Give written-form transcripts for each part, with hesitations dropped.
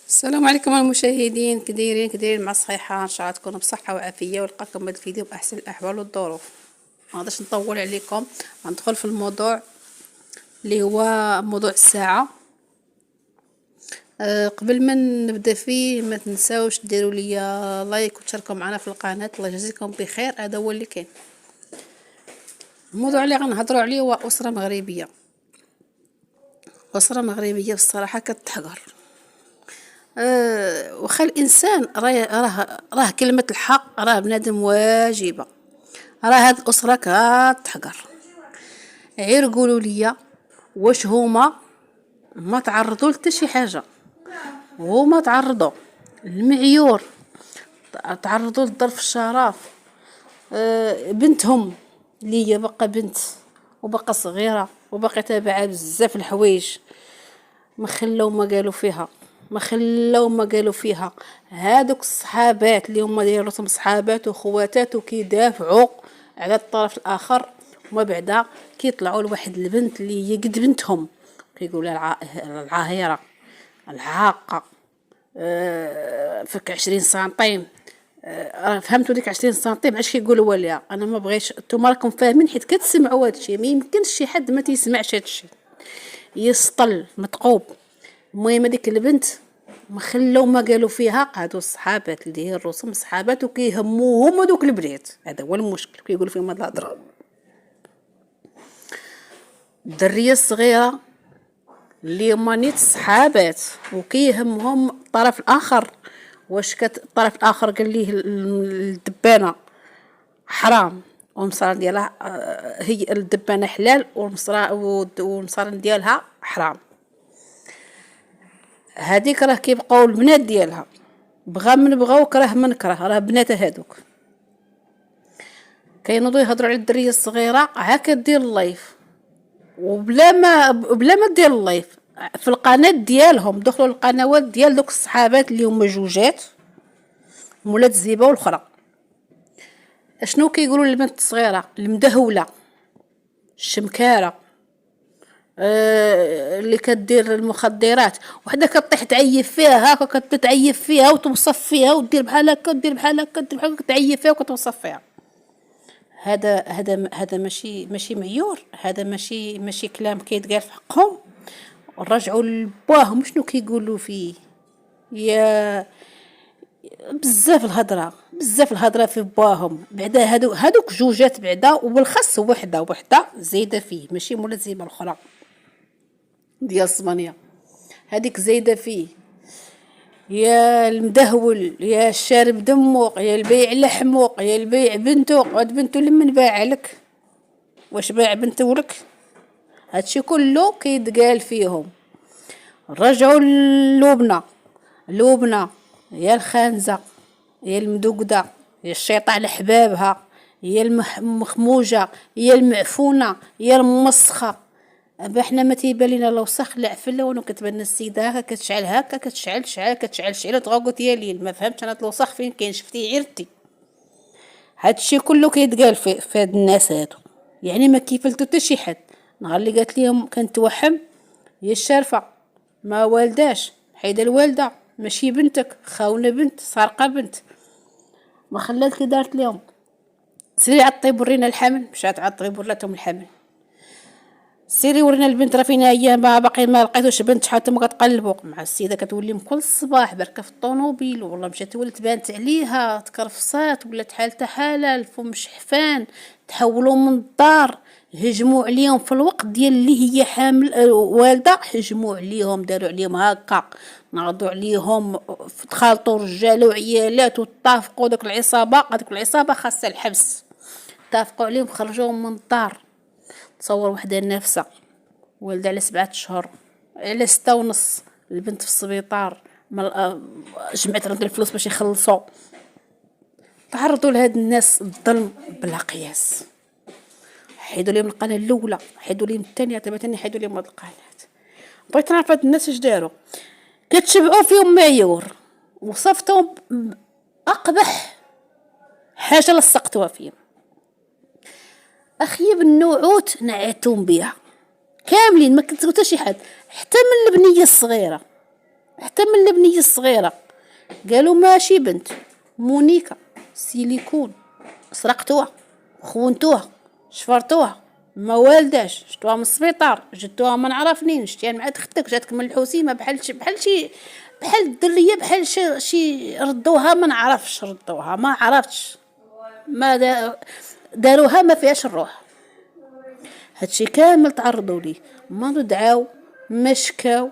السلام عليكم المشاهدين، كدايرين مع الصحيحة، ان شاء الله تكونوا بصحة وعافية ونلقاكم بهذا الفيديو بأحسن الأحوال والظروف. ما غاديش نطول عليكم، غندخل في الموضوع اللي هو موضوع الساعة. قبل ما نبدا فيه ما تنساوش ديروا لي لايك وتشاركوا معنا في القناة. الله يجزيكم بخير. هذا هو اللي كاين. الموضوع اللي غنهضروا عليه هو أسرة مغربية. أسرة مغربية بصراحة كتحقر. وخا الانسان راه كلمه الحق، راه بنادم واجبه. هاد الاسره كتحقر. غير قولوا لي واش هما ما تعرضوا لتا شي حاجه؟ هما تعرضوا المعيور، تعرضوا للظرف الشرف. بنتهم اللي هي بقى بنت وبقى صغيره وباقي تابعه بزاف الحوايج، ما قالوا فيها هادوك الصحابات اللي هما دايرتهم صحابات وخواتات وكيدافعوا على الطرف الاخر، وما بعدا كيطلعوا لواحد البنت اللي هي قد بنتهم كيقولوا العاهره العاقه. فك 20 سنتيم. فهمتوا ديك 20 سنتيم علاش كيقولوا ليها؟ انا ما بغيتش نتوما راكم فاهمين حيت كتسمعوا هادشي. ما يمكنش شي حد ما تيسمعش هادشي، يسطل متقوب. المهم هذيك البنت ما قالوا فيها هادو الصحابات اللي هي الرسوم صحابات وكيهموهم هذوك البنات. هذا هو المشكل، كيقولوا فيهم هاد الهضره. الدريه الصغيره اللي هما نيت الصحابات وكيهمهم الطرف الاخر، واش الطرف الاخر قال ليه الدبانه حرام والمصارن ديالها هي الدبانه حلال والمصارن ديالها حرام. هذيك راه كيبقاو البنات ديالها، بغى من بغى وكره من كره، راه بنات هادوك. كينوضوا يهضروا على الدريه الصغيره هاكا دير اللايف بلا ما دير اللايف في القناه ديالهم. دخلوا القنوات ديال دوك الصحابات اللي هما جوجات، مولات الزيبه والاخرى. اشنو كيقولوا للبنت الصغيره المدهوله الشمكاره اللي كدير المخدرات؟ وحده كطيح تعيف فيها هكا، كتعيف فيها وتوصف فيها ودير بحال هكا ودير بحال هكا ودير بحال هكا، تعيف فيها وكتوصف فيها. هذا ماشي معيور. هذا ماشي كلام كيتقال في حقهم. ونرجعوا لباهم شنو كيقولوا فيه. يا بزاف الهضره في باهم. بعدا هادوك جوجات بعدا، وبالخص وحده زايده فيه، ماشي مولا زيبه الاخرى ديال الصمانيه. هذيك زايده فيه. يا المدهول، يا الشارب دموق، يا البيع لحموق، يا البيع بنتوق. وهاد بنتو لمن باع لك؟ واش باع بنتو لك؟ هادشي كله كيتقال فيهم. رجعوا اللبنه يا الخانزه يا المدقده يا الشيطان لحبابها يا المخموجه يا المعفونه يا المسخه. احنا ما تيبان لينا لا وسخ لا عفله وانو كتبان السيده هكا كتشعل هكا كتشعل تغوت يا ليل. ما فهمتش انا الوسخ فين كاين، شفتي عيرتي. هادشي كله كيتقال في هاد الناس هادو. يعني ما كيفلتو حتى شي حد. نهار اللي قالت ليهم كنتوحم هي الشارفه ما والداش حيد الوالده، ماشي بنتك، خاونه بنت، سارقه بنت. ما خلات كي دارت لهم سيري عطيب ورينا الحمل. مشات عطيب وراتهم الحمل. سيري ورينا البنت راه فينا هي باقي ما لقيتوش بنت. شحال نتوما كتقلبوا مع السيده كتولي كل صباح بركه في الطوموبيل، والله مشات ولات بانت عليها تكرفصات ولات حالتها حاله الفم شحفان. تحولوا من الدار، هجموا عليهم في الوقت ديال اللي هي حامل والده. هجموا عليهم، داروا عليهم هكا، ناضوا عليهم، تخالطوا رجال وعيالات وتفقوا ديك العصابه. هذيك العصابه خاصها الحبس. اتفقوا عليهم خرجوهم من الدار. تصور وحده نافسه والده على 7 اشهر، على 6 ونص، البنت في السبيطار. جمعت عند الفلوس باش يخلصوا. تعرضوا لهاد الناس الظلم بلا قياس. حيدوا لهم القناه الاولى، حيدوا لهم الثانيه، ثاني حيدوا لهم هاد القناه. بغيت نعرف هاد الناس اش داروا. كتشبعوا فيهم معيور وصفتهم اقبح حاجه لصقتوها فيهم. اخيب النوعوت نعيتهم بها كاملين، ما كنتو حتى شي حد، حتى من البنيه الصغيره. حتى من البنية الصغيرة قالوا ماشي بنت مونيكا سيليكون، سرقتوها، خونتوها، شفرتوها، ما والداش، شتوها من السبيطار، جبتوها ما نعرف منين، شتيها مع اختك جاتك من الحوسيمه بحال شي بحال الدريه بحال شي ردوها ما نعرفش، ردوها ما عرفتش ما داروها ما فيهاش الروح. هادشي كامل تعرضوا ليه، ما دعاو ما شكاو،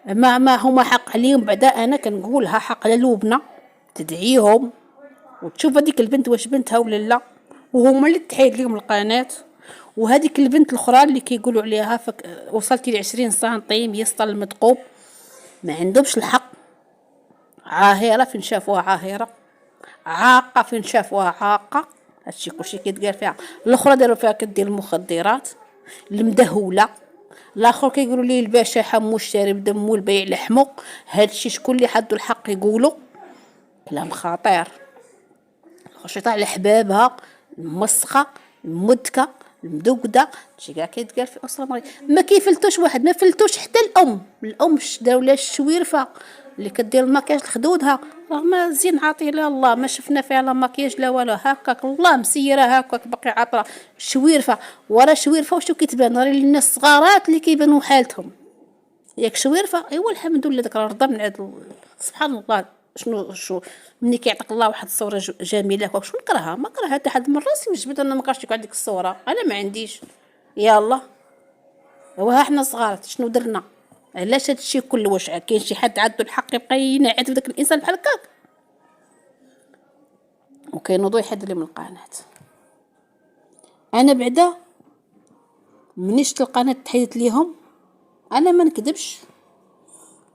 ما هما حق عليهم. بعدا انا كنقولها حق على لوبنا تدعيهم وتشوف هذيك البنت واش بنتها ولا لا، وهما اللي تحيد لهم القناه. وهذيك البنت الاخرى اللي كيقولوا عليها وصلتي ل 20 سنتيم يسطل المثقوب، ما عندهمش الحق. عاهره فين شافوها عاهره، عاقه فين شافوها عاقه، هادشي كلشي كيتقال فيها. الاخرى داروا فيها كدير المخدرات المدهوله. الاخر كيقولوا ليه الباشا حمو الشارب دمو البيع لحمو. هادشي شكون اللي حدو الحق يقولوا كلام خطير. خشيت على حبابها المسخه المدكه المدقده، شي كاع كيتقال في اسره مريض. ما كيفلتوش واحد، ما فلتوش حتى الام داو لها الشويرفه اللي كدير المكياج لخدودها، رغم زين عاطي لها الله، ما شفنا فيها لا مكياج لا والو، هكاك الله مسيره هكاك باقي عاطره شويرفه ورا شويرفه. وشو كيتبان راه للناس صغارات اللي كيبانوا حالتهم ياك شويرفه. ايوا الحمد لله داك رضا من عند سبحان الله. شنو ملي كيعطيك الله واحد الصوره جميله هكاك شنو نكرهها؟ ما كره حتى حد من راسي وجبت انا ما كرهتش يكون عندك الصوره، انا ما عنديش. يلا وها حنا صغار شنو درنا؟ علاش هادشي كله؟ واش كاين شي حد عندو الحق يبقى ينعت داك الانسان بحال هكاك؟ وكينوضوا يحد لهم القناه. انا بعدا مني شفت القناه تحيدت ليهم انا ما نكذبش،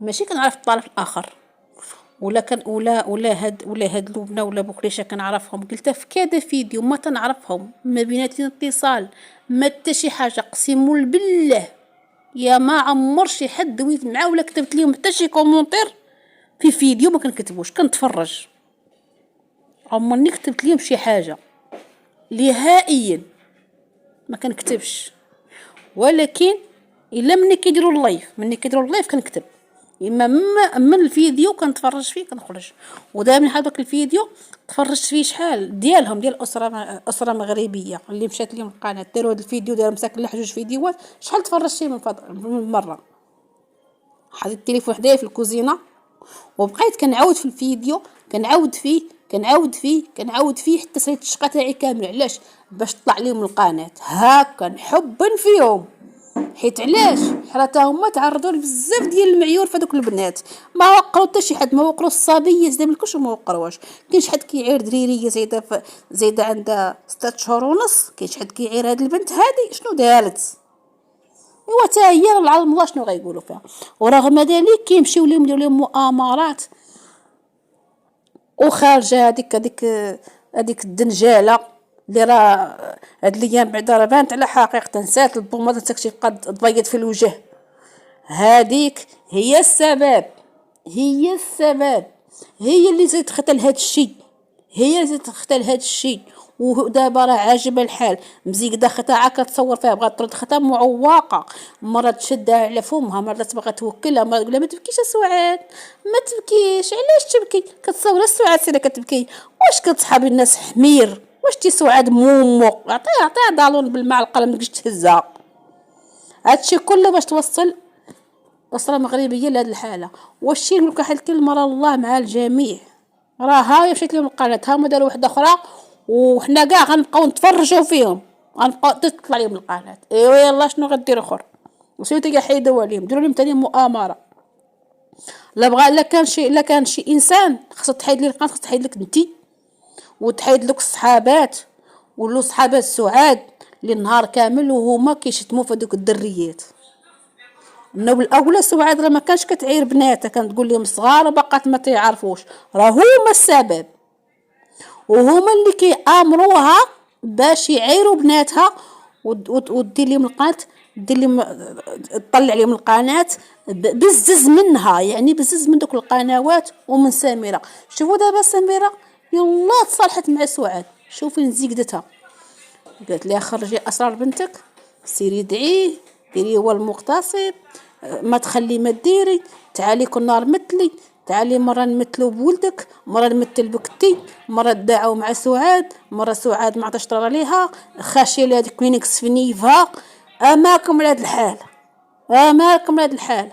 ماشي كنعرف الطرف الاخر ولا كان ولا هاد لبنى ولا بوكليشه كنعرفهم. قلت في كذا فيديو ما تنعرفهم، ما بيناتنا اتصال ما حتى شي حاجه، قسم بالله يا ما عمر شي حد دويت معاه ولا كتبت لهم حتى شي كومونتير في فيديو، ما كنكتبوش كنتفرج. عمرني كتبت لهم شي حاجه نهائيا، ما كنكتبش. ولكن الا مني كيديروا اللايف كنكتب، اما من الفيديو كنتفرج فيه كنخرج. ودابا هذاك الفيديو تفرجت فيه شحال ديالهم ديال اسره مغربيه اللي مشات لهم القناه، داروا هذا الفيديو، داروا مساكن لها جوج فيديوهات، شحال تفرجت فيه من مره. حطيت التليفون حدايا في الكوزينه وبقيت كنعاود في الفيديو، كنعاود فيه حتى ساليت الشقه تاعي كامل. علاش؟ باش تطلع لهم القناه هكا حبا فيهم. حيت علاش؟ حتى هما تعرضوا لبزاف ديال المعيور في هذوك البنات، ما وقروا حتى شي حد، ما وقروا الصبيه زيد بالكلش ما وقروش. كاين شي حد كيعير دريريه زايده عندها 6 شهور ونص، كاين شي حد كيعير هاد البنت هادي شنو دارت. ايوا حتى هي العالم الله شنو غيقولوا فيها. ورغم ذلك كيمشيو لهم يديروا لهم مؤامرات. وخارجه هذيك الدنجاله اللي راه هاد الايام بعدا راه بانت على حقيقه، نسات البوماده تاكشي بقى تبيض في الوجه. هذيك هي السبب، هي اللي زيد تختل هاد الشيء. ودابا راه عاجب الحال مزيقده خطا عا كتصور فيها بغات ترد خطا معوقه، مره تشدها على فمها، مره تبغى توكلها، مره تقول ما تبكيش سعاد ما تبكيش. علاش تبكي؟ كتصور سعاد سيده كتبكي، واش كتصحابي الناس حمير؟ واش تي سعاد مومو عطيها دالون بالمعلقه ما تقدرش تهزها. هادشي كله باش توصل أسرة مغربية لهاد الحالة. والشي نقولك واحد الكلمة، راه الله مع الجميع، راه هاي مشيت لهم القناة، هما داروا وحدة أخرى وحنا كاع غنبقاو نتفرجوا فيهم، غنبقاو تطلع لهم القناة. ايوا يلا شنو غدير اخر؟ وسيتي كاع حيدوا عليهم، ديروا لهم تاني مؤامرة. لا كان شي انسان خاصو تحيد لي القناة، خاصو تحيد لك انتي وتحيد لك الصحابات ولو صحابات سعاد اللي النهار كامل وهما كيشتموا في هذوك الدريات. انه بالاولى سعاد راه ما كانش كتعير بناتها، كانت تقول لهم صغار وبقات ما تعرفوش، راه هما السبب وهما اللي كيامروها باش يعيروا بناتها ودير لهم القناه، دير لهم تطلع لهم القناه بزز منها، يعني بزز من دوك القنوات ومن سميره. شوفوا دابا سميره يلا تصالحت مع سعاد، شوفي نزيقدتها قالت لها خرجي اسرار بنتك، سيري دعيه، ديري هو المغتصب، ما تخلي ما ديري، تعالي كل نهار مثلي، تعالي مرة نمثلو بولدك، مرة نمثل بكتي، مرة تداعوا مع سعاد، مرة سعاد ما عطاش ترى ليها خاشيه لهاديك كوينكس في نيفها. اماكم لهاد الحالة، اماكم لهاد الحالة.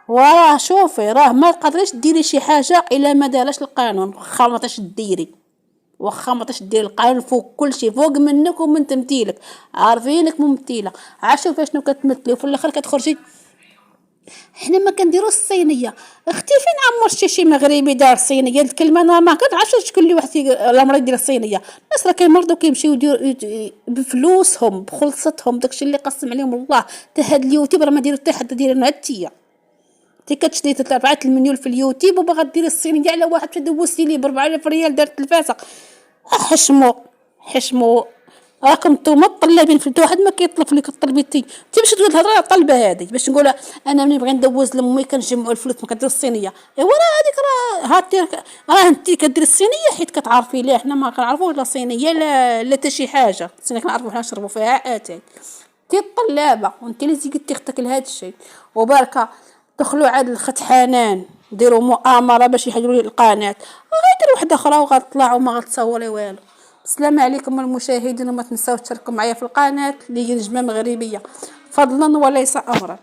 وراه شوفي راه ما تقدريش ديري شي حاجة الا ما دارش القانون، واخا ما تاش ديري، واخا ما تاش ديري القانون فوق كل شيء، فوق منك ومن تمثيلك، عارفينك ممثلة. عاشوفي شنو كتمثلي وفي الاخر كتخرجي. حنا ما كنديرو الصينيه. اختي فين عمر شي مغربي دار الصينيه؟ الكلمه انا ما كنعرفش شكون اللي واحد الامر يدير الصينيه. الناس راه كيمرضوا كيمشيو يديروا بفلوسهم بخلصتهم، داكشي اللي قسم عليهم الله. حتى هاد اليوتيوب راه ما ديرو حتى حد دايرينو هادتيا. انت كتشري 4 المليون في اليوتيوب وباغا ديري الصينيه على واحد دوزتي ليه ب 4000 ريال دار التلفازه. حشمو، حشمو. راكم نتوما طلابين في واحد ما كيطلب لك طلبيتي تمشي تقول الهضره طلبه هذه باش نقولها انا ملي بغي ندوز لامي كنجمعوا الفلوس ما كدير الصينيه. ايوا راه هذيك راه هاتي راه انت كدير الصينيه حيت كتعرفي ليه. حنا ما كنعرفوش لا صينيه لا حتى شي حاجه. الصينيه كنعرفوا حنا نشربوا فيها اتاي. انت الطلابه وانت اللي زيدتي اختك لهذا الشيء وباركه. دخلوا عاد الخت حنان ديروا مؤامره باش يحيدوا القناه، غير وحده اخرى وغتطلع وما غتصوري والو. السلام عليكم المشاهدين، وما تنساوش تشاركوا معايا في القناه اللي هي نجمه مغربيه فضلا وليس امرا.